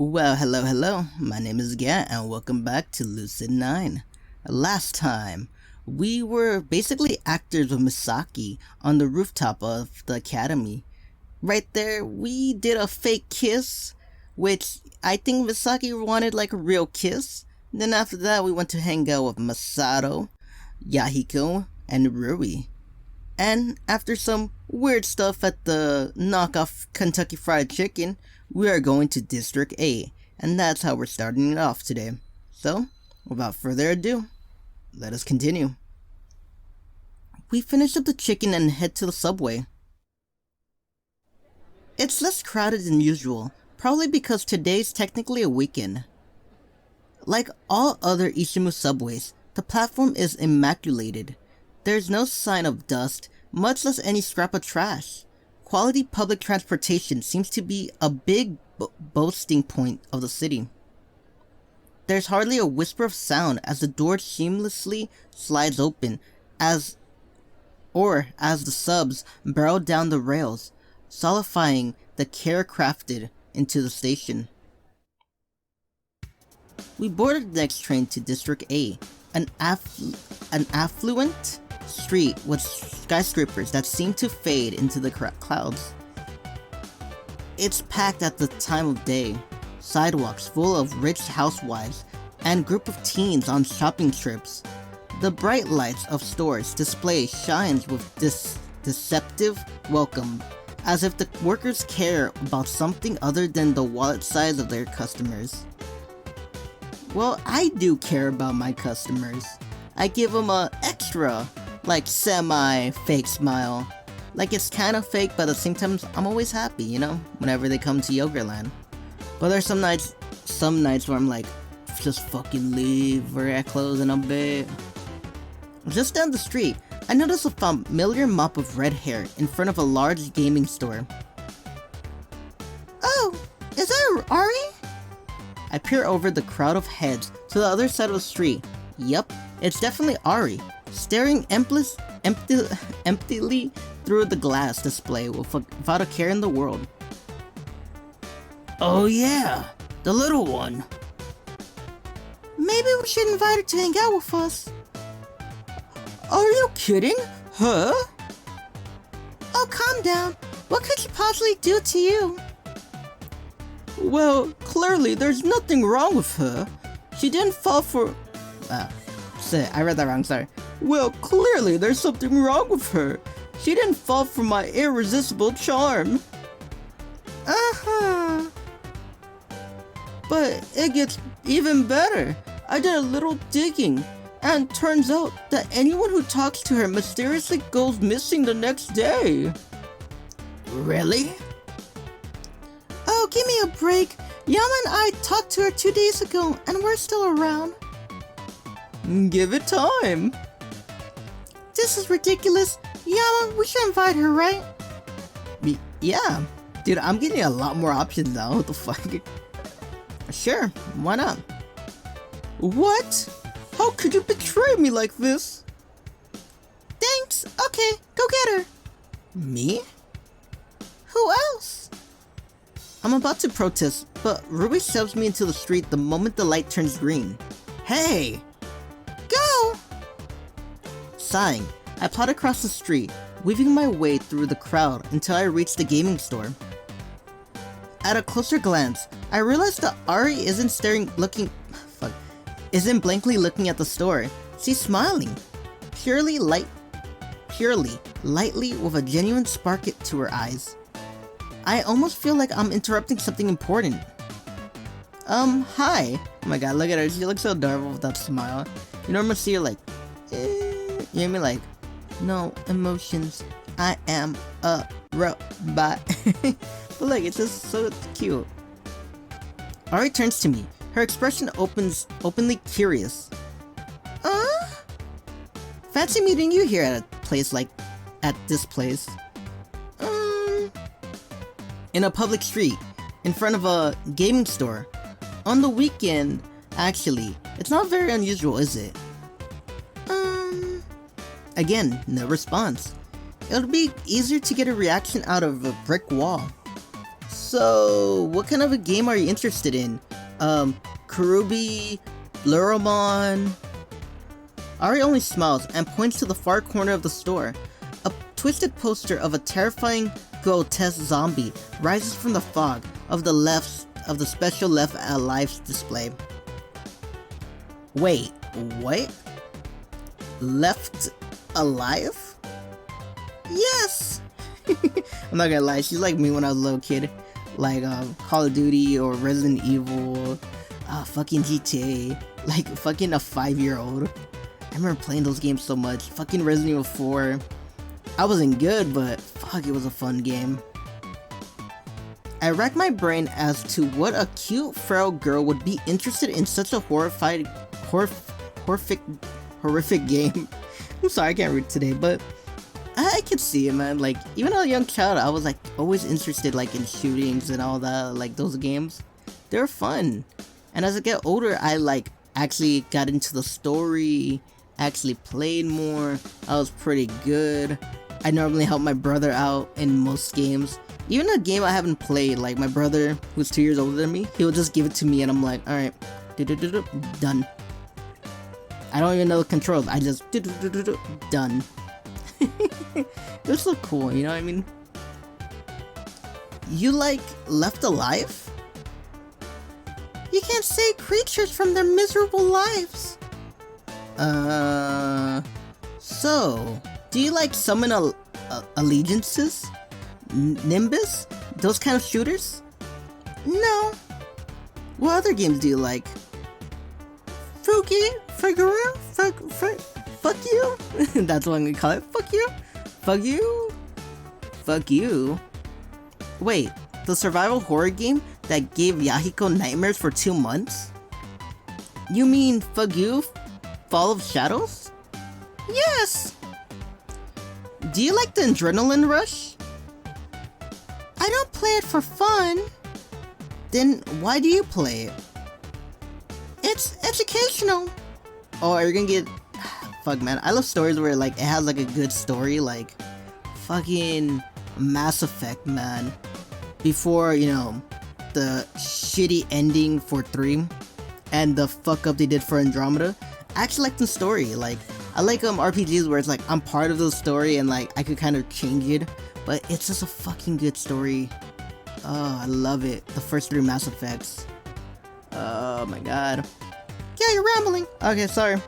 Well, hello, my name is Gat and welcome back to Lucid9. Last time, we were basically actors with Misaki on the rooftop of the academy. Right there, we did a fake kiss, which I think Misaki wanted like a real kiss. Then after that, we went to hang out with Masato, Yahiko, and Rui. And after some weird stuff at the knockoff Kentucky Fried Chicken, we are going to District A, and that's how we're starting it off today. So, without further ado, let us continue. We finish up the chicken and head to the subway. It's less crowded than usual, probably because today's technically a weekend. Like all other Isamu subways, the platform is immaculated. There's no sign of dust, much less any scrap of trash. Quality public transportation seems to be a big boasting point of the city. There's hardly a whisper of sound as the door seamlessly slides open as the subs barrel down the rails, solidifying the care crafted into the station. We boarded the next train to District A, an affluent street with skyscrapers that seem to fade into the clouds. It's packed at the time of day, sidewalks full of rich housewives and group of teens on shopping trips. The bright lights of stores display shines with this deceptive welcome, as if the workers care about something other than the wallet size of their customers. Well, I do care about my customers. I give them a extra, like semi-fake smile. Like it's kind of fake, but at the same time, I'm always happy, you know, whenever they come to Yogurtland. But there's some nights where I'm like, just fucking leave, we're at close in a bit. Just down the street, I noticed a familiar mop of red hair in front of a large gaming store. Oh, is that Airi? I peer over the crowd of heads to the other side of the street. Yup, it's definitely Airi, staring emptily through the glass display without a care in the world. Oh yeah, the little one. Maybe we should invite her to hang out with us. Are you kidding? Huh? Oh, calm down. What could she possibly do to you? Well, clearly there's nothing wrong with her. She didn't fall for... I read that wrong, sorry. Well, clearly there's something wrong with her. She didn't fall for my irresistible charm. Uh-huh. But it gets even better. I did a little digging, and turns out that anyone who talks to her mysteriously goes missing the next day. Really? Oh, give me a break. Yama and I talked to her 2 days ago, and we're still around. Give it time. This is ridiculous. Yama, we should invite her, right? Yeah. Dude, I'm getting a lot more options now. What the fuck? Sure, why not? What? How could you betray me like this? Thanks. Okay, go get her. Me? Who else? I'm about to protest, but Rui shoves me into the street the moment the light turns green. Hey! Go! Sighing, I plod across the street, weaving my way through the crowd until I reach the gaming store. At a closer glance, I realize that Airi isn't blankly looking at the store. She's smiling, purely lightly with a genuine spark to her eyes. I almost feel like I'm interrupting something important. Hi. Oh my god, look at her. She looks so adorable with that smile. You normally see her like, you hear me like, no emotions. I am a robot. But look, it's just so cute. Airi turns to me. Her expression openly curious. Fancy meeting you here at this place. In a public street, in front of a gaming store. On the weekend, actually. It's not very unusual, is it? Again, no response. It would be easier to get a reaction out of a brick wall. So, what kind of a game are you interested in? Karubi, Luramon? Airi only smiles and points to the far corner of the store. A twisted poster of a terrifying, grotesque zombie rises from the fog of the special Left Alive display. Wait, what? Left Alive? Yes! I'm not gonna lie, she's like me when I was a little kid. Like, Call of Duty or Resident Evil, fucking GTA, like fucking a 5-year-old. I remember playing those games so much. Fucking Resident Evil 4. I wasn't good, but fuck, it was a fun game. I racked my brain as to what a cute, frail girl would be interested in such a horrific game. I'm sorry, I can't read today, but I could see it, man. Like, even as a young child, I was like always interested like in shootings and all that, like those games. They're fun. And as I get older, I like actually got into the story, actually played more. I was pretty good. I normally help my brother out in most games. Even a game I haven't played, like my brother, who's 2 years older than me, he'll just give it to me and I'm like, alright, done. I don't even know the controls, I just done. It's so cool, you know what I mean? You like Left Alive? You can't save creatures from their miserable lives. So, do you like summon allegiances? Nimbus? Those kind of shooters? No. What other games do you like? Fuck you? That's what I'm gonna call it. Fuck you. Wait, the survival horror game that gave Yahiko nightmares for 2 months? You mean Fuck You, Fall of Shadows? Yes! Do you like the adrenaline rush? I don't play it for fun. Then why do you play it? It's educational. Oh, are you gonna get... Fuck, man. I love stories where like it has like a good story, like fucking Mass Effect, man. Before, you know, the shitty ending for 3 and the fuck up they did for Andromeda. I actually like the story. Like, I like RPGs where it's like I'm part of the story and like I could kind of change it, but it's just a fucking good story. Oh, I love it. The first 3 Mass Effects. Oh my god. Yeah, you're rambling. Okay, sorry.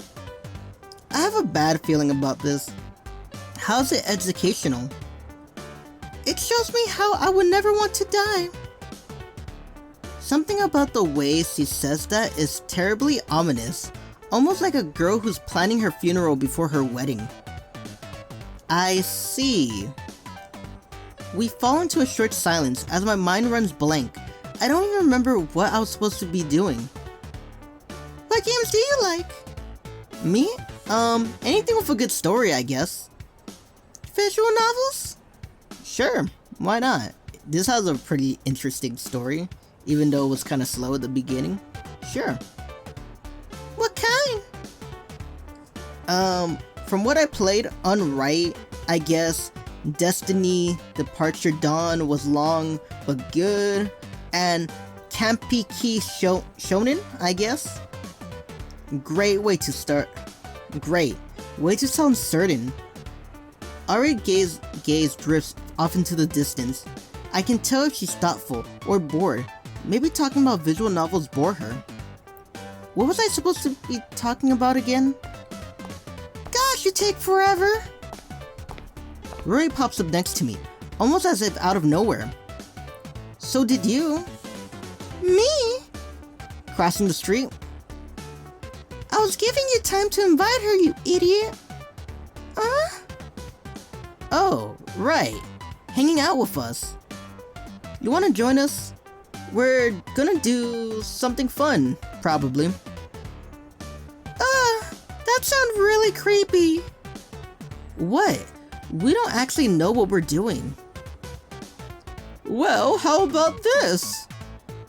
I have a bad feeling about this. How's it educational? It shows me how I would never want to die. Something about the way she says that is terribly ominous. Almost like a girl who's planning her funeral before her wedding. I see. We fall into a short silence as my mind runs blank. I don't even remember what I was supposed to be doing. What games do you like? Me? Anything with a good story, I guess. Visual novels? Sure, why not? This has a pretty interesting story, even though it was kind of slow at the beginning. Sure. What kind? From what I played, Unright, I guess, Destiny, Departure Dawn was long but good, and Kampiki Shonen, I guess. Great way to start. Great. Way to sound certain. Airi gaze drifts off into the distance. I can tell if she's thoughtful or bored. Maybe talking about visual novels bore her. What was I supposed to be talking about again? Gosh, you take forever! Rory pops up next to me, almost as if out of nowhere. So did you. Me? Crossing the street. I was giving you time to invite her, you idiot. Huh? Oh, right. Hanging out with us. You wanna join us? We're gonna do something fun, probably. That sounds really creepy. What? We don't actually know what we're doing. Well, how about this?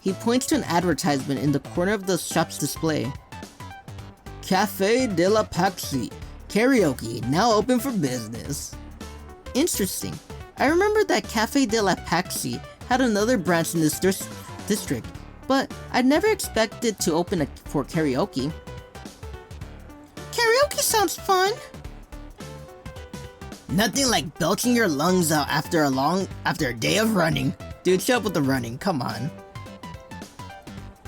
He points to an advertisement in the corner of the shop's display. Cafe de la Paxi. Karaoke, now open for business. Interesting. I remember that Cafe de la Paxi had another branch in this district, but I never expected to open for karaoke. Karaoke sounds fun! Nothing like belching your lungs out after a day of running. Dude, shut up with the running, come on.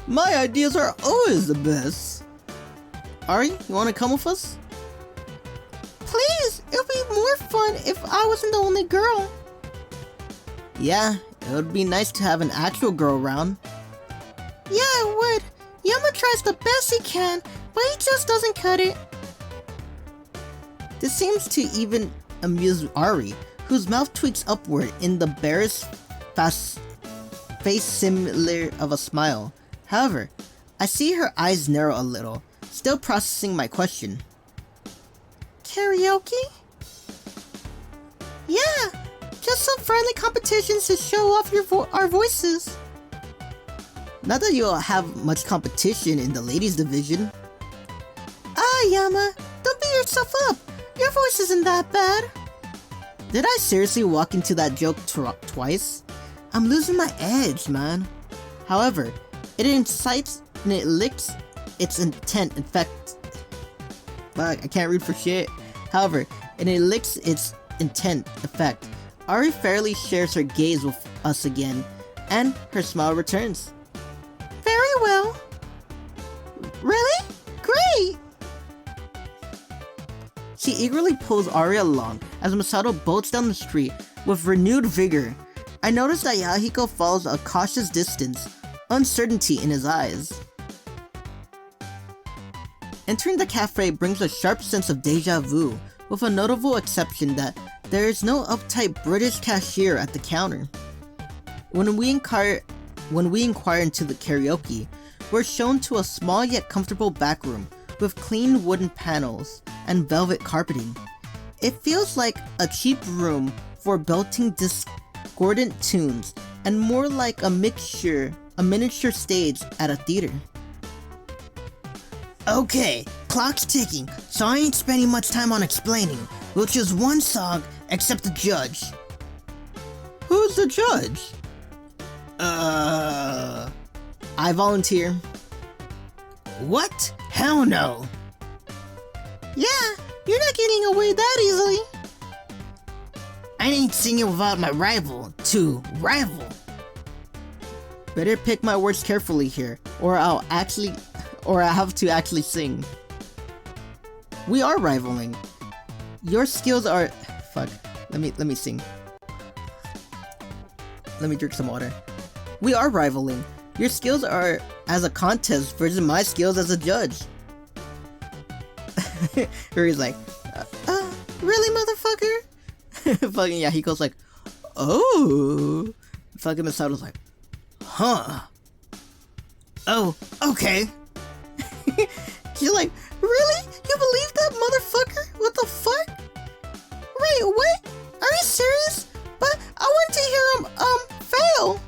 My ideas are always the best. Airi, you wanna come with us? Please, it would be more fun if I wasn't the only girl. Yeah, it would be nice to have an actual girl around. Yeah, it would. Yama tries the best he can, but he just doesn't cut it. This seems to even amuse Airi, whose mouth tweaks upward in the barest face similar of a smile. However, I see her eyes narrow a little, still processing my question. Karaoke? Yeah, just some friendly competitions to show off our voices. Not that you'll have much competition in the ladies division. Ah, Yama, don't beat yourself up. Your voice isn't that bad. Did I seriously walk into that joke twice? I'm losing my edge, man. However, it incites and it licks its intent. In fact, fuck, I can't read for shit. However, and it licks its intent effect. Airi fairly shares her gaze with us again, and her smile returns. Very well. Really? Great! She eagerly pulls Airi along as Masato bolts down the street with renewed vigor. I notice that Yahiko follows a cautious distance, uncertainty in his eyes. Entering the cafe brings a sharp sense of deja vu, with a notable exception that there is no uptight British cashier at the counter. When we inquire into the karaoke, we're shown to a small yet comfortable back room with clean wooden panels and velvet carpeting. It feels like a cheap room for belting discordant tunes and more like a miniature stage at a theater. Okay, clock's ticking, so I ain't spending much time on explaining. We'll choose one song except the judge. Who's the judge? I volunteer. What? Hell no. Yeah, you're not getting away that easily. I ain't singing without my rival to rival. Better pick my words carefully here, or I have to actually sing. We are rivaling. Your skills are... Fuck. Let me sing. Let me drink some water. We are rivaling. Your skills are as a contest versus my skills as a judge. Yuri's like, really, motherfucker? Fucking Yahiko's like, oh. Fucking Misato's like, huh. Oh, okay. She's like, really? You believe that, motherfucker? What the fuck? Wait, what? Are you serious? But I want to hear him, fail.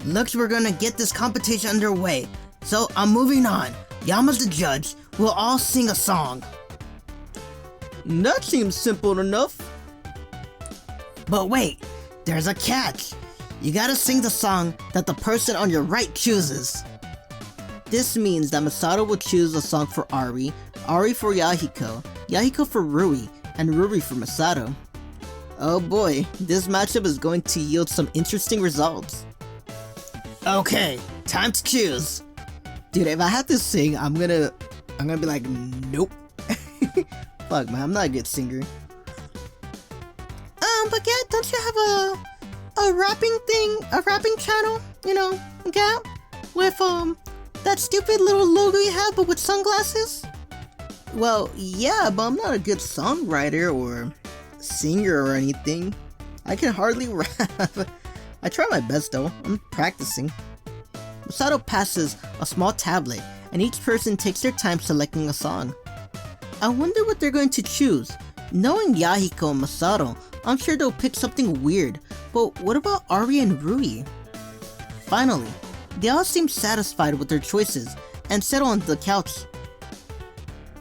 Looks we're gonna get this competition underway. So I'm moving on. Yama's the judge. We'll all sing a song. That seems simple enough. But wait, there's a catch. You gotta sing the song that the person on your right chooses. This means that Masato will choose a song for Airi, Airi for Yahiko, Yahiko for Rui, and Rui for Masato. Oh boy, this matchup is going to yield some interesting results. Okay, time to choose. Dude, if I have to sing, I'm gonna be like, nope. Fuck, man, I'm not a good singer. But yeah, don't you have a rapping channel? You know, Gap? With, that stupid little logo you have, but with sunglasses? Well, yeah, but I'm not a good songwriter or singer or anything. I can hardly rap. I try my best though, I'm practicing. Masato passes a small tablet, and each person takes their time selecting a song. I wonder what they're going to choose. Knowing Yahiko and Masato, I'm sure they'll pick something weird, but what about Airi and Rui? Finally, they all seem satisfied with their choices, and settle on the couch.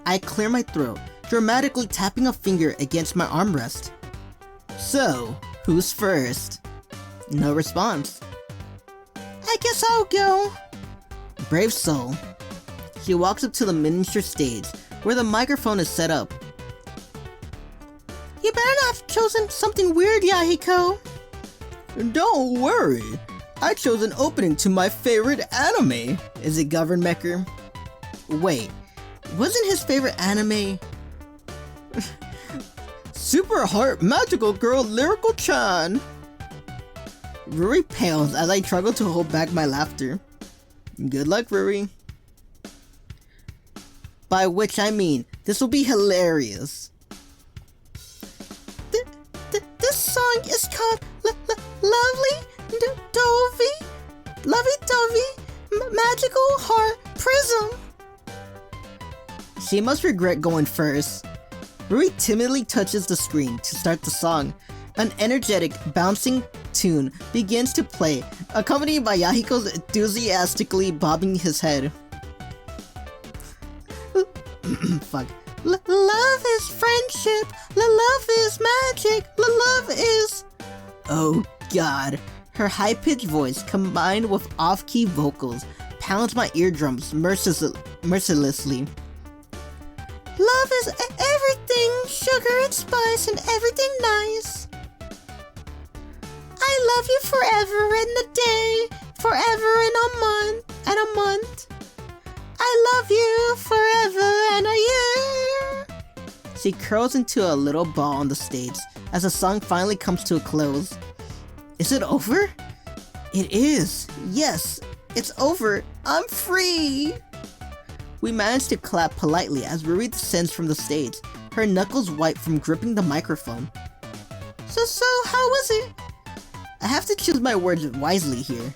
I clear my throat, dramatically tapping a finger against my armrest. So, who's first? No response. I guess I'll go. Brave soul. She walks up to the miniature stage, where the microphone is set up. You better not have chosen something weird, Yahiko. Don't worry. I chose an opening to my favorite anime. Is it Govern Mecher? Wait, wasn't his favorite anime Super Heart Magical Girl Lyrical Chan? Ruri pales as I struggle to hold back my laughter. Good luck, Ruri. By which I mean, this will be hilarious. This song is called Lovey Dovey Magical Heart Prism. She must regret going first. Ruri timidly touches the screen to start the song. An energetic, bouncing tune begins to play, accompanied by Yahiko's enthusiastically bobbing his head. Fuck. Love is friendship. Love is magic. Love is... Oh god. Her high-pitched voice, combined with off-key vocals, pounds my eardrums mercilessly. Love is everything, sugar and spice and everything nice. I love you forever and a day, forever and a month. I love you forever and a year. She curls into a little ball on the stage as the song finally comes to a close. Is it over? It is. Yes, it's over. I'm free. We manage to clap politely as Ruri descends from the stage, her knuckles white from gripping the microphone. So how was it? I have to choose my words wisely here.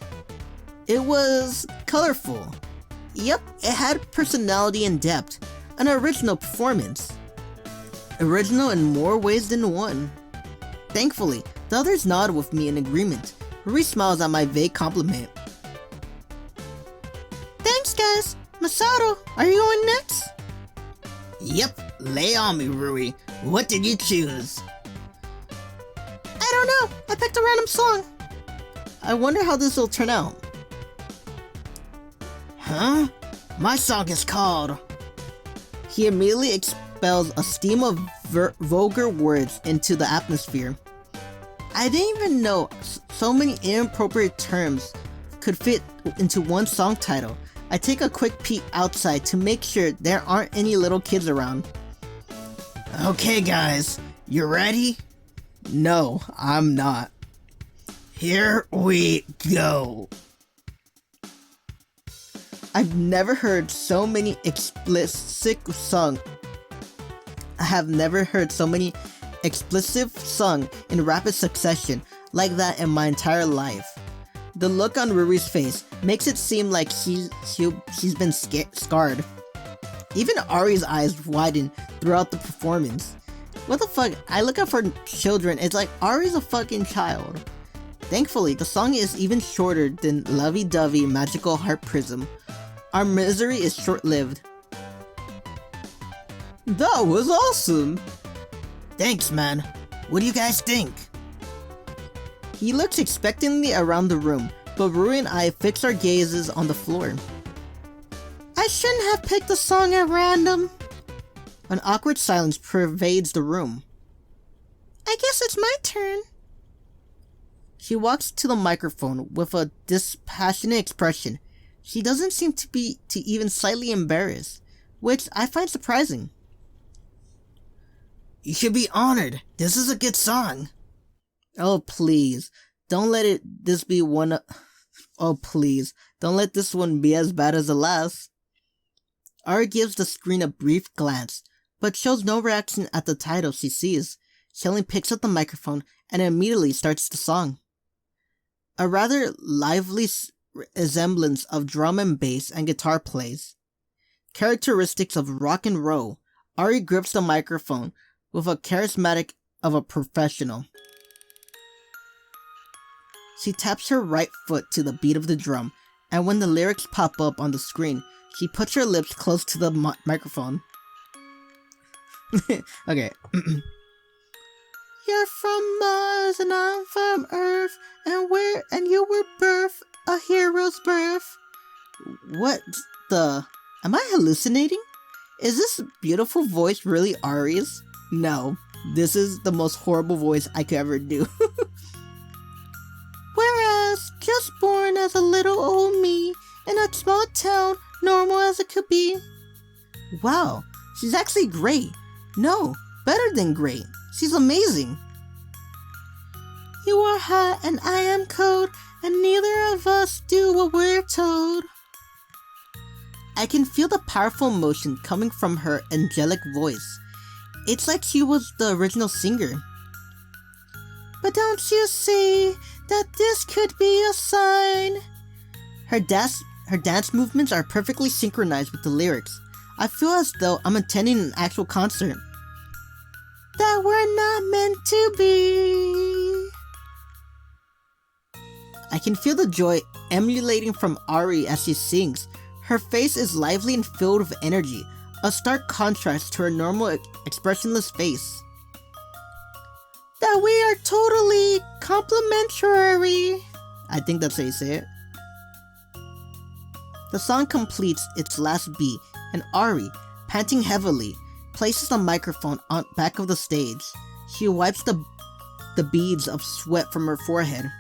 It was colorful. Yep, it had personality and depth. An original performance. Original in more ways than one. Thankfully, the others nod with me in agreement. Ruri smiles at my vague compliment. Thanks guys. Masato, are you going next? Yep, lay on me, Ruri. What did you choose? I don't know. I picked a random song. I wonder how this will turn out. Huh? My song is called... He immediately expels a stream of vulgar words into the atmosphere. I didn't even know so many inappropriate terms could fit into one song title. I take a quick peek outside to make sure there aren't any little kids around. Okay guys, you ready? No, I'm not. Here we go. I've never heard so many explicit songs. I have never heard so many explicit sung in rapid succession like that in my entire life. The look on Ruri's face makes it seem like she's been scarred. Even Airi's eyes widen throughout the performance. What the fuck? I look up for children, it's like Airi's a fucking child. Thankfully, the song is even shorter than Lovey Dovey Magical Heart Prism. Our misery is short-lived. That was awesome! Thanks, man. What do you guys think? He looks expectantly around the room, but Ruri and I fix our gazes on the floor. I shouldn't have picked a song at random. An awkward silence pervades the room. I guess it's my turn. She walks to the microphone with a dispassionate expression. She doesn't seem to be even slightly embarrassed, which I find surprising. You should be honored. This is a good song. Oh please, don't let this be one. Oh please, don't let this one be as bad as the last. Airi gives the screen a brief glance, but shows no reaction at the title she sees. She only picks up the microphone and immediately starts the song. A rather lively resemblance of drum and bass and guitar plays. Characteristics of rock and roll. Airi grips the microphone with a charismatic of a professional. She taps her right foot to the beat of the drum, and when the lyrics pop up on the screen, she puts her lips close to the microphone. Okay. You're from Mars and I'm from Earth, and you were birth, a hero's birth. What the? Am I hallucinating? Is this beautiful voice really Airi's? No, this is the most horrible voice I could ever do. Whereas, just born as a little old me, in a small town, normal as it could be. Wow, she's actually great. No, better than great. She's amazing. You are hot and I am cold, and neither of us do what we're told. I can feel the powerful emotion coming from her angelic voice. It's like she was the original singer. But don't you see that this could be a sign? Her dance movements are perfectly synchronized with the lyrics. I feel as though I'm attending an actual concert. That we're not meant to be. I can feel the joy emulating from Airi as she sings. Her face is lively and filled with energy, a stark contrast to her normal expressionless face. That we are totally complimentary. I think that's how you say it. The song completes its last beat, and Airi, panting heavily, places the microphone on back of the stage. She wipes the beads of sweat from her forehead.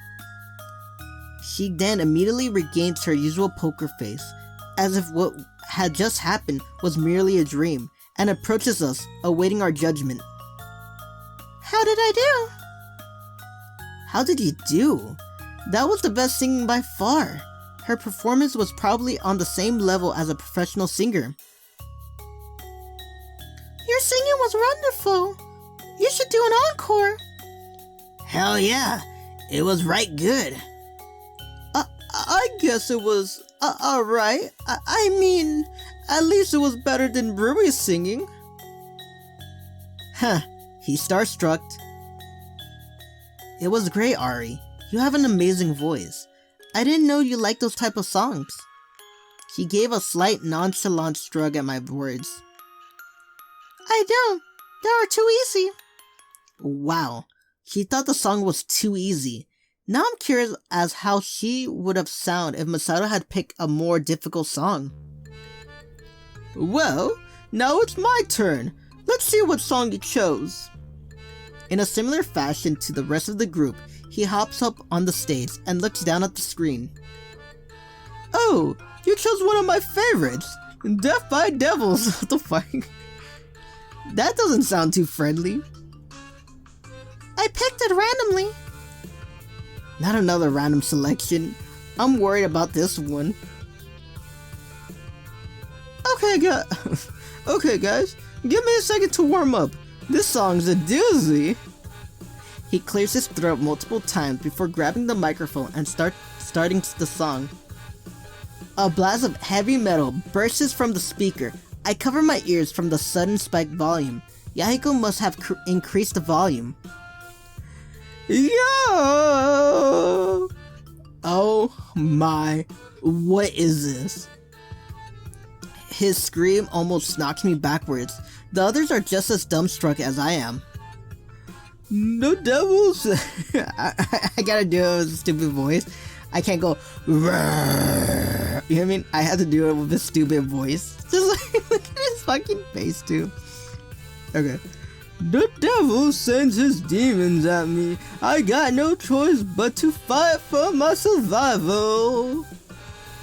She then immediately regains her usual poker face, as if what had just happened was merely a dream, and approaches us, awaiting our judgment. How did I do? How did you do? That was the best singing by far. Her performance was probably on the same level as a professional singer. Your singing was wonderful. You should do an encore. Hell yeah, it was right good. I guess it was alright. I mean, at least it was better than Ruby's singing. Huh, he starstruck. It was great, Airi. You have an amazing voice. I didn't know you liked those type of songs. He gave a slight nonchalant shrug at my words. I don't. They were too easy. Wow, she thought the song was too easy. Now I'm curious as how she would have sounded if Masato had picked a more difficult song. Well, now it's my turn. Let's see what song you chose. In a similar fashion to the rest of the group, he hops up on the stage and looks down at the screen. Oh, you chose one of my favorites, Death by Devils. What the fuck? That doesn't sound too friendly. I picked it randomly. Not another random selection. I'm worried about this one. Okay guys, give me a second to warm up. This song's a doozy. He clears his throat multiple times before grabbing the microphone and starting the song. A blast of heavy metal bursts from the speaker. I cover my ears from the sudden spiked volume. Yahiko must have increased the volume. Yo! Oh my, what is this? His scream almost knocks me backwards. The others are just as dumbstruck as I am. No devils! I gotta do it with a stupid voice. I can't go, you know what I mean? I have to do it with a stupid voice. Just like, look at his fucking face too. Okay. The devil sends his demons at me. I got no choice but to fight for my survival.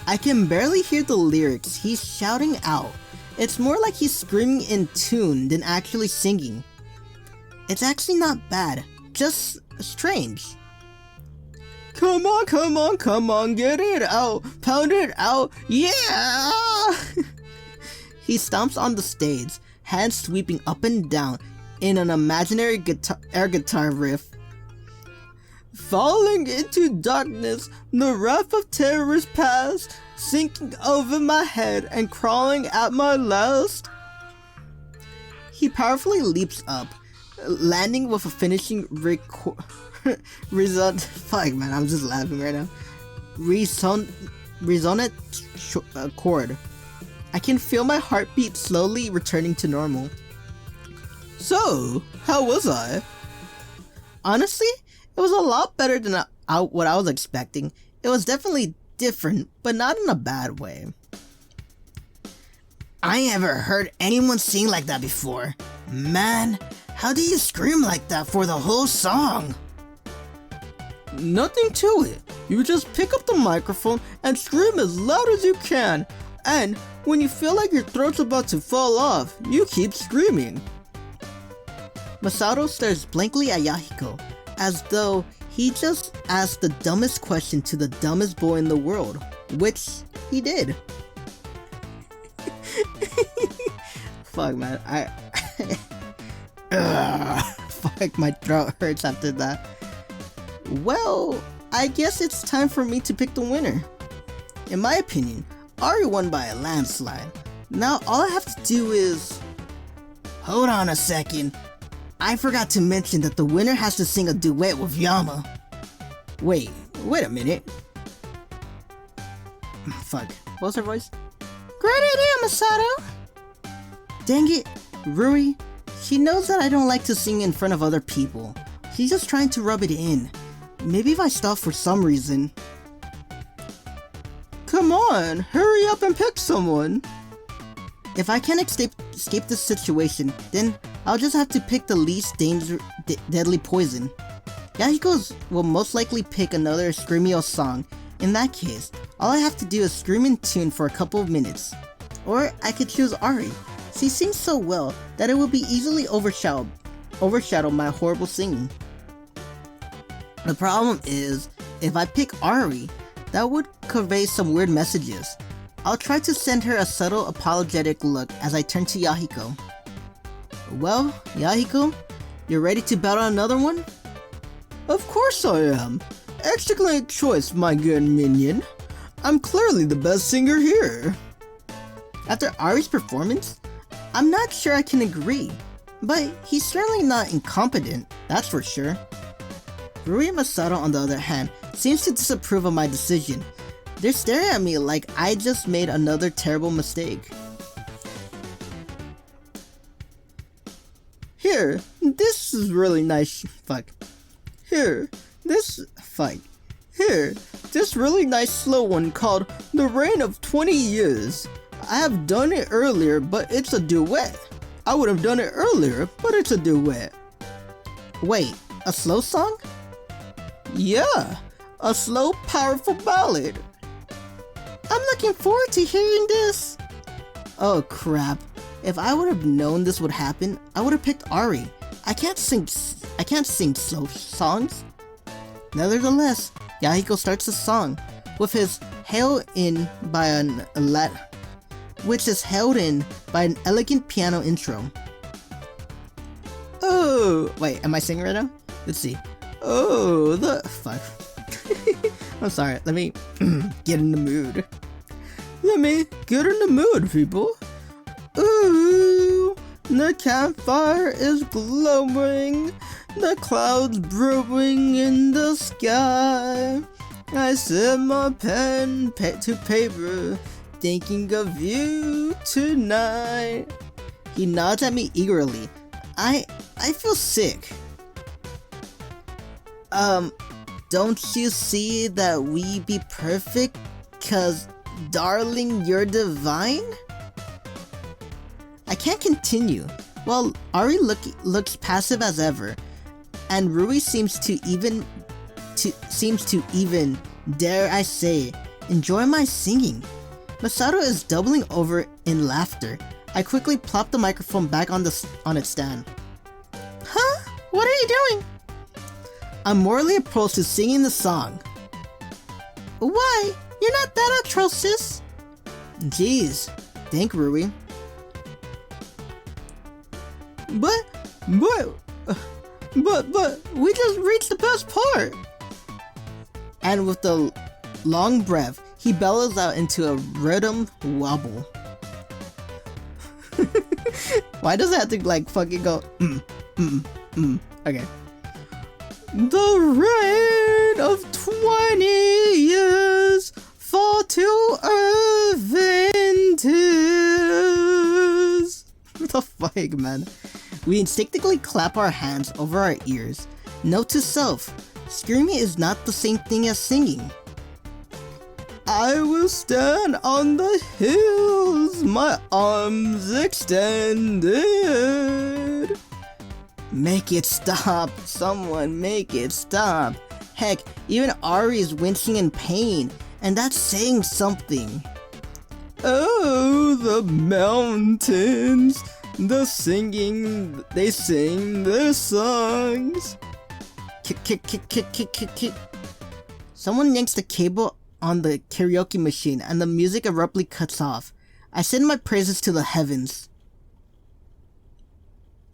I can barely hear the lyrics he's shouting out. It's more like he's screaming in tune than actually singing. It's actually not bad, just strange. Come on, get it out, pound it out, yeah! He stomps on the stage, hands sweeping up and down in an imaginary air guitar riff. Falling into darkness, the wrath of terrors past, sinking over my head and crawling at my last. He powerfully leaps up, landing with a finishing resonant. Fuck man, I'm just laughing right now. Resonant chord. I can feel my heartbeat slowly returning to normal. So, how was I? Honestly, it was a lot better than what I was expecting. It was definitely different, but not in a bad way. I never heard anyone sing like that before. Man, how do you scream like that for the whole song? Nothing to it. You just pick up the microphone and scream as loud as you can. And when you feel like your throat's about to fall off, you keep screaming. Masato stares blankly at Yahiko, as though he just asked the dumbest question to the dumbest boy in the world, which he did. Fuck, man, fuck, my throat hurts after that. Well, I guess it's time for me to pick the winner. In my opinion, Airi won by a landslide. Now all I have to do is... Hold on a second. I forgot to mention that the winner has to sing a duet with Yama. Wait a minute. Fuck, what was her voice? Great idea, Masato! Dang it, Rui. She knows that I don't like to sing in front of other people. She's just trying to rub it in. Maybe if I stop for some reason. Come on, hurry up and pick someone. If I can't escape this situation, then I'll just have to pick the least deadly poison. Yahiko will most likely pick another Screamio song. In that case, all I have to do is scream in tune for a couple of minutes. Or I could choose Airi. She sings so well that it will be easily overshadow my horrible singing. The problem is, if I pick Airi, that would convey some weird messages. I'll try to send her a subtle apologetic look as I turn to Yahiko. Well, Yahiko, you ready to battle another one? Of course I am. Excellent choice, my good minion. I'm clearly the best singer here. After Airi's performance, I'm not sure I can agree, but he's certainly not incompetent, that's for sure. Rui and Masato, on the other hand, seems to disapprove of my decision. They're staring at me like I just made another terrible mistake. Here, this is really nice. Here, this really nice slow one called The Reign of 20 Years. I have done it earlier, but it's a duet. I would have done it earlier, but it's a duet. Wait, a slow song? Yeah, a slow, powerful ballad. I'm looking forward to hearing this. Oh crap. If I would have known this would happen, I would have picked Airi. I can't sing slow songs. Nevertheless, Yahiko starts the song, which is held in by an elegant piano intro. Oh, wait, am I singing right now? Let's see. Oh, the fuck. I'm sorry, let me get in the mood. Let me get in the mood, people. Ooh, the campfire is glowing, the clouds brewing in the sky. I set my pen to paper, thinking of you tonight. He nods at me eagerly. I feel sick. Don't you see that we be perfect? 'Cause, darling, you're divine? I can't continue. Well, Airi looks passive as ever, and Rui seems to even, dare I say, enjoy my singing. Masato is doubling over in laughter. I quickly plop the microphone back on its stand. Huh? What are you doing? I'm morally opposed to singing the song. Why? You're not that atrocious. Jeez. Thank Rui. But, we just reached the best part. And with the long breath, he bellows out into a rhythm wobble. Why does it have to like fucking go Okay. The reign of 20 years fall to earth in tears. What the fuck, man? We instinctively clap our hands over our ears. Note to self, screaming is not the same thing as singing. I will stand on the hills, my arms extended. Make it stop, someone make it stop. Heck, even Airi is wincing in pain, and that's saying something. Oh, the mountains, the singing, they sing their songs. Kick. Someone yanks the cable on the karaoke machine and the music abruptly cuts off. I send my praises to the heavens.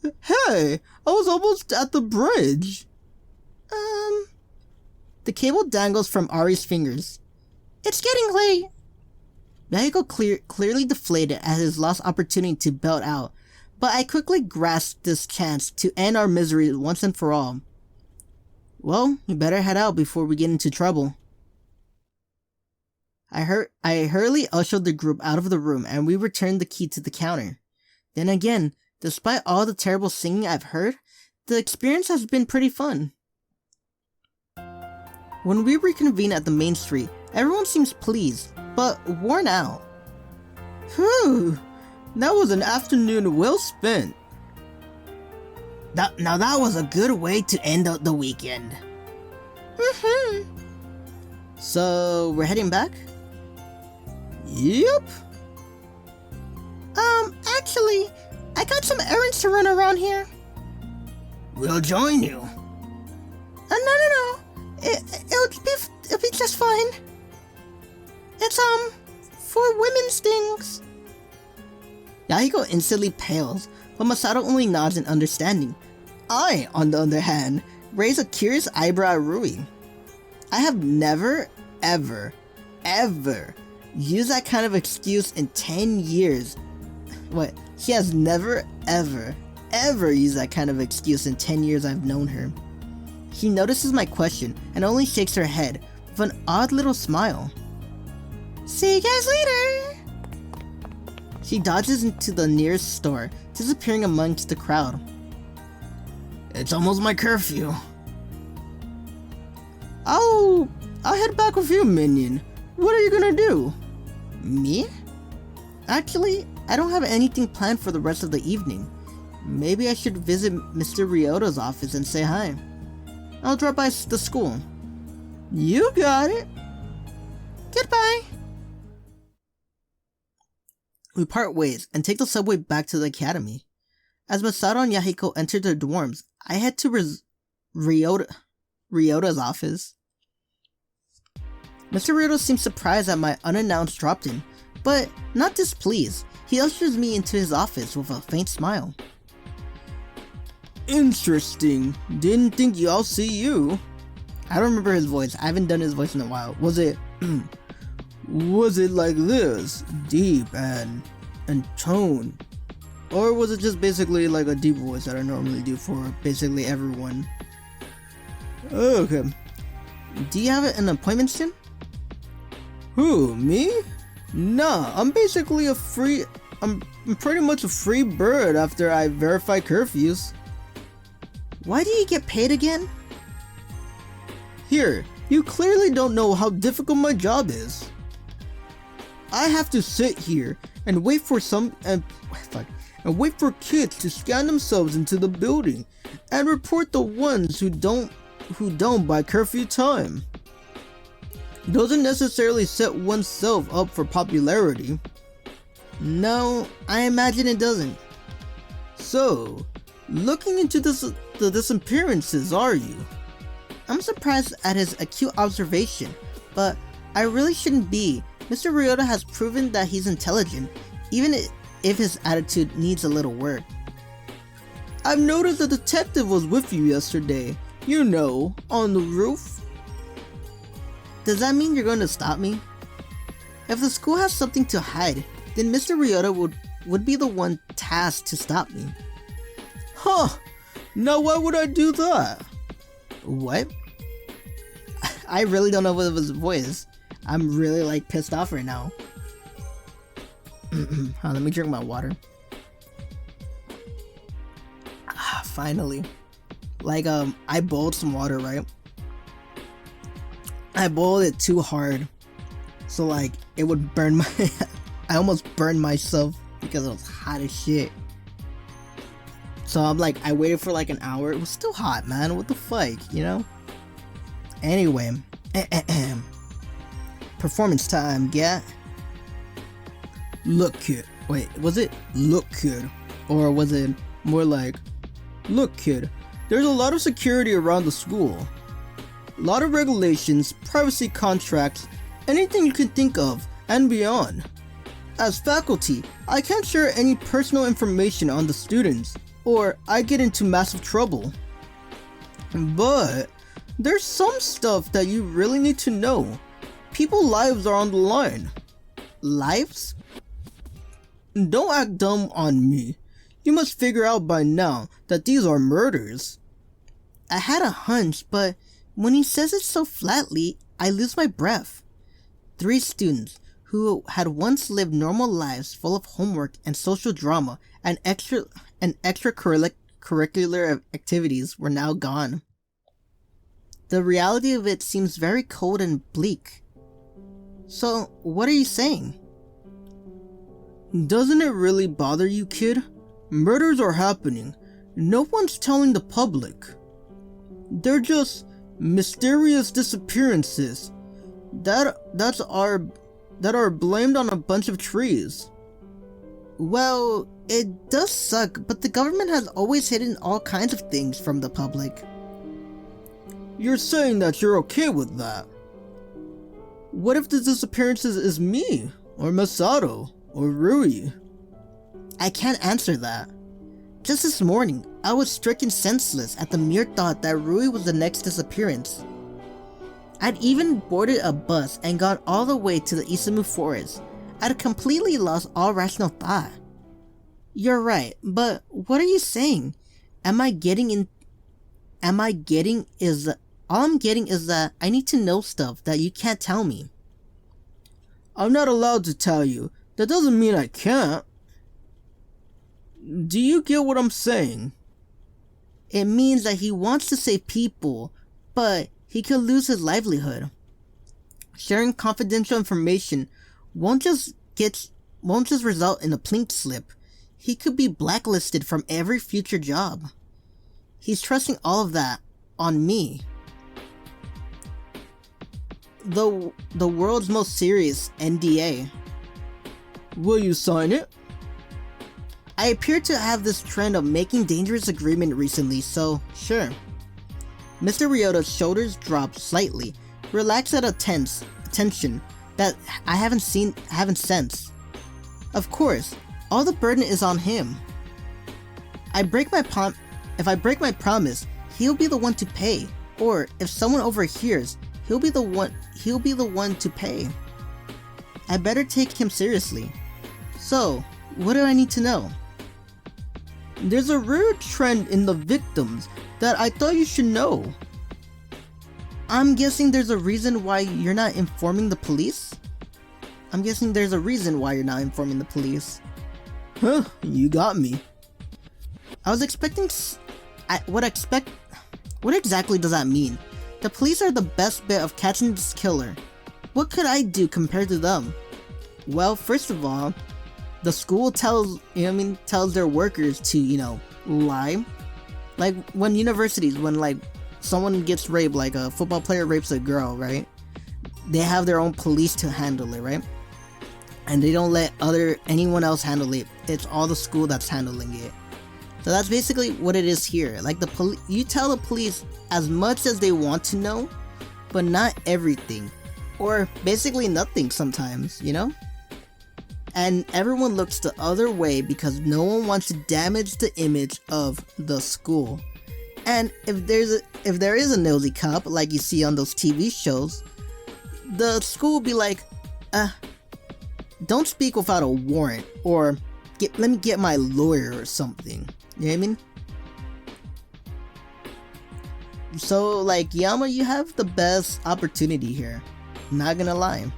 Hey, I was almost at the bridge. The cable dangles from Ari's fingers. It's getting late. Yahiko clearly deflated at his lost opportunity to belt out, but I quickly grasped this chance to end our misery once and for all. Well, you better head out before we get into trouble. I hurriedly ushered the group out of the room and we returned the key to the counter. Then again, despite all the terrible singing I've heard, the experience has been pretty fun. When we reconvene at the main street, everyone seems pleased, but worn out. Whew, that was an afternoon well spent. Now that was a good way to end out the weekend. So, we're heading back? Yep. Actually, I got some errands to run around here. We'll join you. No. It'll be just fine. It's, for women's things. Yahiko instantly pales, but Masato only nods in understanding. I, on the other hand, raise a curious eyebrow at Rui. I have never, ever used that kind of excuse in 10 years. What? She has never, ever used that kind of excuse in 10 years I've known her. She notices my question and only shakes her head with an odd little smile. See you guys later! She dodges into the nearest store, disappearing amongst the crowd. It's almost my curfew. I'll head back with you, minion. What are you gonna do? Me? Actually, I don't have anything planned for the rest of the evening. Maybe I should visit Mr. Ryota's office and say hi. I'll drop by the school. You got it. Goodbye. We part ways and take the subway back to the academy. As Masato and Yahiko enter their dorms, I head to Ryota's office. Mr. Ryota seems surprised at my unannounced drop-in, but not displeased. He ushers me into his office with a faint smile. Interesting. Didn't think I'll see you. I don't remember his voice. I haven't done his voice in a while. Was it like this? Deep and tone? Or was it just basically like a deep voice that I normally do for basically everyone? Okay. Do you have an appointment soon? Who, me? Nah, I'm basically I'm pretty much a free bird after I verify curfews. Why do you get paid again? Here, you clearly don't know how difficult my job is. I have to sit here and wait for wait for kids to scan themselves into the building and report the ones who don't by curfew time. Doesn't necessarily set oneself up for popularity. No, I imagine it doesn't. So, looking into the disappearances, are you? I'm surprised at his acute observation, but I really shouldn't be. Mr. Ryota has proven that he's intelligent, even if his attitude needs a little work. I've noticed the detective was with you yesterday. You know, on the roof. Does that mean you're going to stop me? If the school has something to hide, then Mr. Ryota would be the one tasked to stop me. Huh, now why would I do that? What? I really don't know what his voice is. I'm really pissed off right now. Let me drink my water. Finally. Like, I boiled some water, right? I boiled it too hard. So, like, it would burn my... I almost burned myself because it was hot as shit. So, I'm like, I waited for like an hour. It was still hot, man. What the fuck, you know? Anyway. Performance time, yeah? Look, kid. Wait, was it look, kid? Or was it more like, look, kid, there's a lot of security around the school. A lot of regulations, privacy contracts, anything you can think of, and beyond. As faculty, I can't share any personal information on the students, or I get into massive trouble. But there's some stuff that you really need to know. People's lives are on the line. Lives? Don't act dumb on me. You must figure out by now that these are murders. I had a hunch, but when he says it so flatly, I lose my breath. 3 students who had once lived normal lives full of homework and social drama and extracurricular activities were now gone. The reality of it seems very cold and bleak. So, what are you saying? Doesn't it really bother you, kid? Murders are happening. No one's telling the public. They're just mysterious disappearances that are blamed on a bunch of trees. Well, it does suck, but the government has always hidden all kinds of things from the public. You're saying that you're okay with that? What if the disappearances is me, or Masato, or Rui? I can't answer that. Just this morning, I was stricken senseless at the mere thought that Rui was the next disappearance. I'd even boarded a bus and gone all the way to the Isamu forest. I'd completely lost all rational thought. You're right, but what are you saying? All I'm getting is that I need to know stuff that you can't tell me. I'm not allowed to tell you. That doesn't mean I can't. Do you get what I'm saying? It means that he wants to save people, but he could lose his livelihood. Sharing confidential information won't just result in a pink slip. He could be blacklisted from every future job. He's trusting all of that on me. The world's most serious NDA. Will you sign it? I appear to have this trend of making dangerous agreement recently, so sure. Mr. Ryota's shoulders dropped slightly, relaxed at a tension that I haven't sensed. Of course, all the burden is on him. If I break my promise, he'll be the one to pay. Or if someone overhears, he'll be the one to pay. I better take him seriously. So, what do I need to know? There's a rare trend in the victims that I thought you should know. I'm guessing there's a reason why you're not informing the police? Huh, you got me. I was expecting what exactly does that mean? The police are the best bet of catching this killer. What could I do compared to them? Well, first of all, the school tells their workers to, lie. Like when someone gets raped, like a football player rapes a girl, right? They have their own police to handle it, right? And they don't let anyone else handle it. It's all the school that's handling it. So that's basically what it is here. Like you tell the police as much as they want to know, but not everything. Or basically nothing sometimes, And everyone looks the other way because no one wants to damage the image of the school. And if there is a nosy cop like you see on those TV shows, the school will be like, don't speak without a warrant, or let me get my lawyer or something. You know what I mean? So, like, Yama, you have the best opportunity here. Not gonna lie.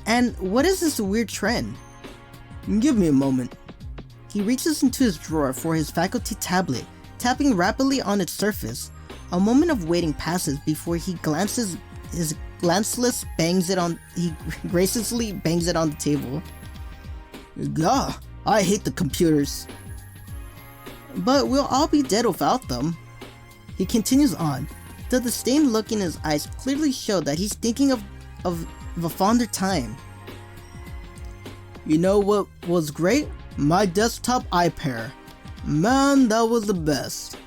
And what is this weird trend? Give me a moment. He reaches into his drawer for his faculty tablet, tapping rapidly on its surface. A moment of waiting passes before he graciously bangs it on the table. Gah, I hate the computers. But we'll all be dead without them. He continues on. The disdain look in his eyes clearly showed that he's thinking of a fonder time. You know what was great? My desktop iPair. Man, that was the best.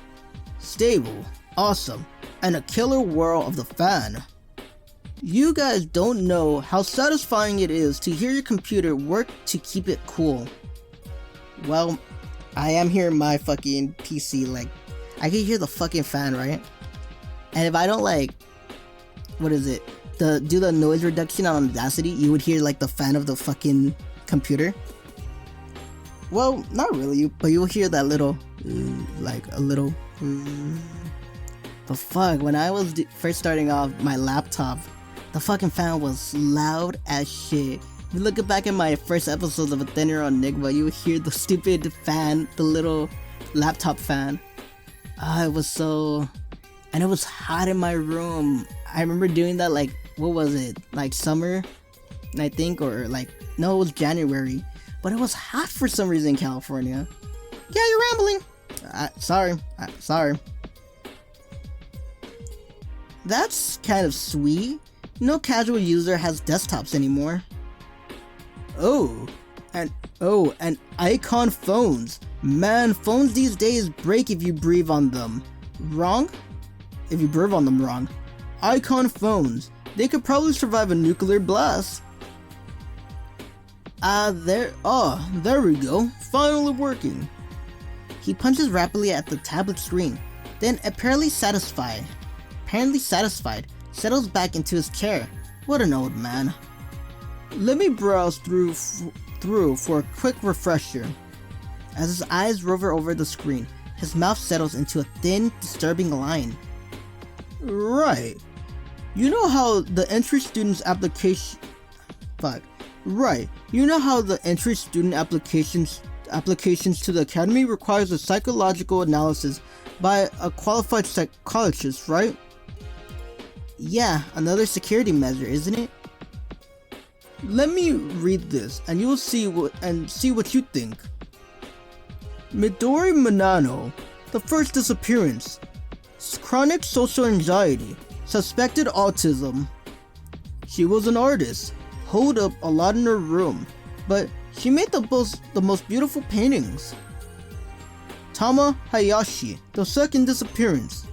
Stable, awesome, and a killer whirl of the fan. You guys don't know how satisfying it is to hear your computer work to keep it cool. Well, I am hearing my fucking PC, like, I can hear the fucking fan, right? And if I don't do the noise reduction on Audacity, you would hear like the fan of the fucking computer. Well, not really, but you'll hear that little, But fuck, when I was first starting off my laptop, the fucking fan was loud as shit. If you look back at my first episodes of A Thinner Enigma, you would hear the stupid fan, the little laptop fan. It was so... And it was hot in my room. I remember doing that, like, what was it? Like summer, I think, or like, no, it was January. But it was hot for some reason in California. Yeah, you're rambling. Sorry. That's kind of sweet. No casual user has desktops anymore. And icon phones. Man, phones these days break if you breathe on them. Wrong? If you breathe on them wrong. Icon phones. They could probably survive a nuclear blast. There we go. Finally working. He punches rapidly at the tablet screen, then apparently satisfied, settles back into his chair. What an old man. Let me browse through for a quick refresher. As his eyes rover over the screen, his mouth settles into a thin, disturbing line. Right. You know how the entry student's application... Right. You know how the entry student applications to the academy requires a psychological analysis by a qualified psychologist, right? Yeah, another security measure, isn't it? Let me read this, and you'll see what you think. Midori Manano, the first disappearance. Chronic social anxiety. Suspected autism. She was an artist. Holed up a lot in her room, but she made the most beautiful paintings. Tama Hayashi, the second disappearance.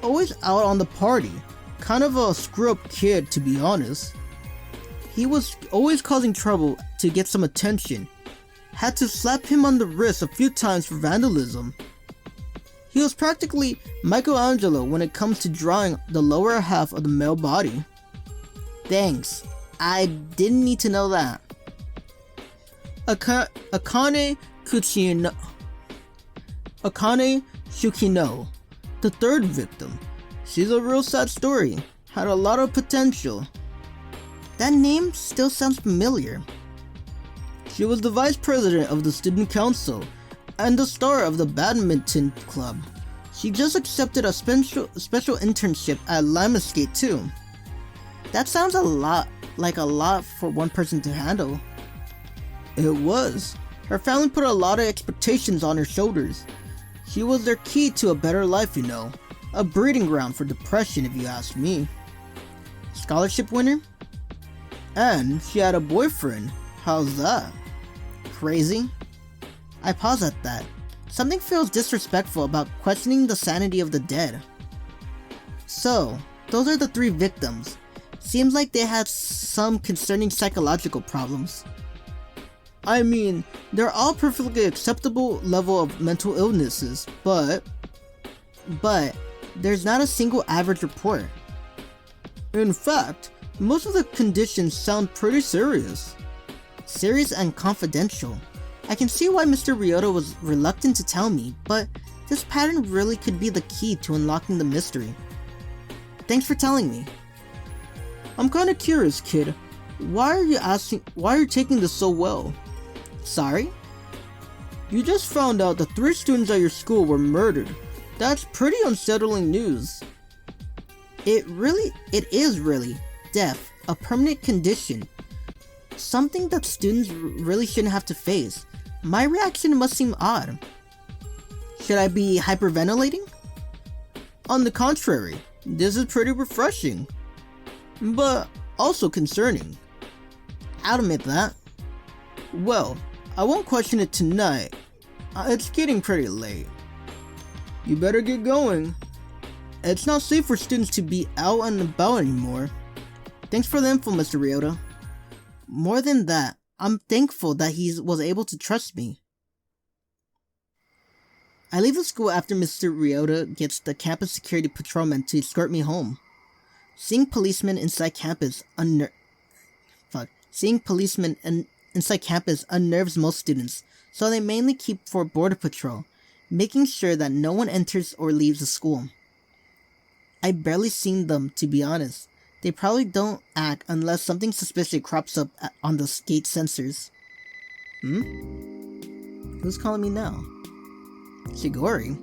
Always out on the party. Kind of a screw-up kid, to be honest. He was always causing trouble to get some attention. Had to slap him on the wrist a few times for vandalism. He was practically Michelangelo when it comes to drawing the lower half of the male body. Thanks. I didn't need to know that. Akane Shukino, the third victim. She's a real sad story. Had a lot of potential. That name still sounds familiar. She was the vice president of the student council and the star of the badminton club. She just accepted a special internship at Limasgate too. That sounds a lot for one person to handle. It was. Her family put a lot of expectations on her shoulders. She was their key to a better life, you know. A breeding ground for depression, if you ask me. Scholarship winner? And she had a boyfriend. How's that? Crazy? I pause at that. Something feels disrespectful about questioning the sanity of the dead. So, those are the three victims. Seems like they had some concerning psychological problems. I mean, they're all perfectly acceptable level of mental illnesses, but there's not a single average report. In fact, most of the conditions sound pretty serious. Serious and confidential. I can see why Mr. Ryota was reluctant to tell me, but this pattern really could be the key to unlocking the mystery. Thanks for telling me. I'm kinda curious, kid. Why are you taking this so well? Sorry? You just found out that 3 students at your school were murdered. That's pretty unsettling news. It is really deaf, a permanent condition. Something that students really shouldn't have to face. My reaction must seem odd. Should I be hyperventilating? On the contrary, this is pretty refreshing, but also concerning. I'll admit that. Well, I won't question it tonight. It's getting pretty late. You better get going. It's not safe for students to be out and about anymore. Thanks for the info, Mr. Ryota. More than that, I'm thankful that he was able to trust me. I leave the school after Mr. Ryota gets the campus security patrolman to escort me home. Seeing policemen inside campus unnerves most students, so they mainly keep for border patrol, making sure that no one enters or leaves the school. I barely seen them, to be honest. They probably don't act unless something suspicious crops up on the gate sensors. Who's calling me now? Shigori?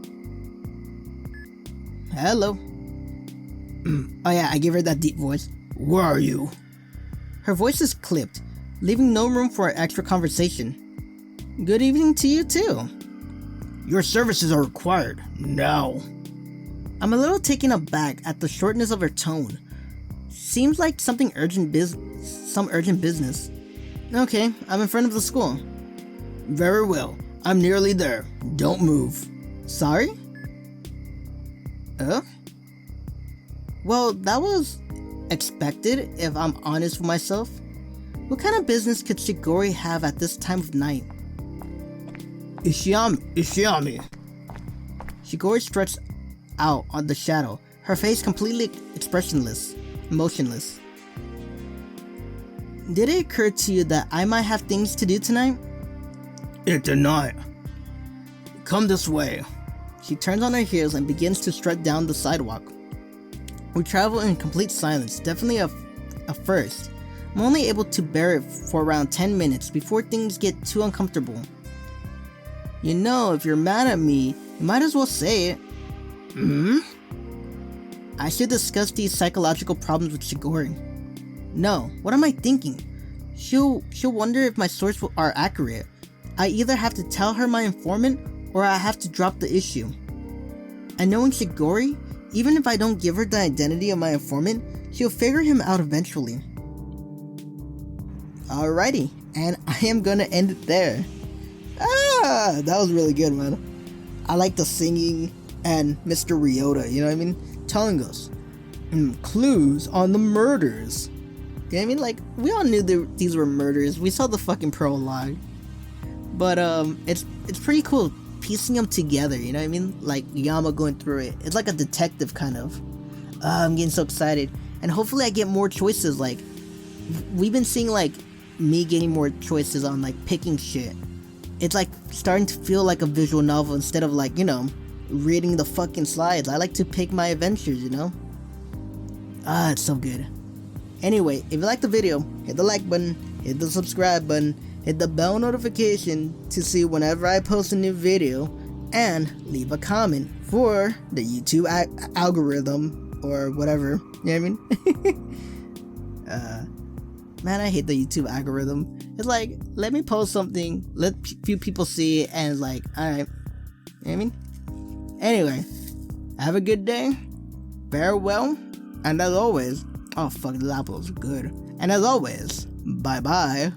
Hello? Oh yeah, I gave her that deep voice. Where are you? Her voice is clipped, leaving no room for an extra conversation. Good evening to you too. Your services are required, now. I'm a little taken aback at the shortness of her tone. Seems like some urgent business. Okay, I'm in front of the school. Very well, I'm nearly there. Don't move. Sorry? Well, that was expected, if I'm honest with myself. What kind of business could Shigori have at this time of night? Ishiyami. Shigori stretched out on the shadow, her face completely expressionless, motionless. Did it occur to you that I might have things to do tonight? It did not. Come this way. She turns on her heels and begins to strut down the sidewalk. We travel in complete silence, definitely a first. I'm only able to bear it for around 10 minutes before things get too uncomfortable. You know, if you're mad at me, you might as well say it. I should discuss these psychological problems with Shigori. No, what am I thinking? She'll wonder if my sources are accurate. I either have to tell her my informant, or I have to drop the issue. And knowing Shigori, even if I don't give her the identity of my informant, she'll figure him out eventually. Alrighty, and I am gonna end it there. That was really good, man. I like the singing and Mr. Ryota, you know what I mean? Telling us clues on the murders. You know what I mean? Like, we all knew these were murders. We saw the fucking prologue. But it's pretty cool piecing them together, you know what I mean? Like Yama going through it. It's like a detective kind of. I'm getting so excited. And hopefully I get more choices. Like, we've been seeing like me getting more choices on like picking shit. It's like starting to feel like a visual novel instead of like, you know, reading the fucking slides. I like to pick my adventures, you know? It's so good. Anyway, if you liked the video, hit the like button, hit the subscribe button, hit the bell notification to see whenever I post a new video, and leave a comment for the YouTube algorithm or whatever, you know what I mean? Man, I hate the YouTube algorithm. It's like, let me post something, let few people see it, and it's like, alright, you know what I mean? Anyway, have a good day, farewell, and as always, oh fuck, the apple's good, and as always, bye bye.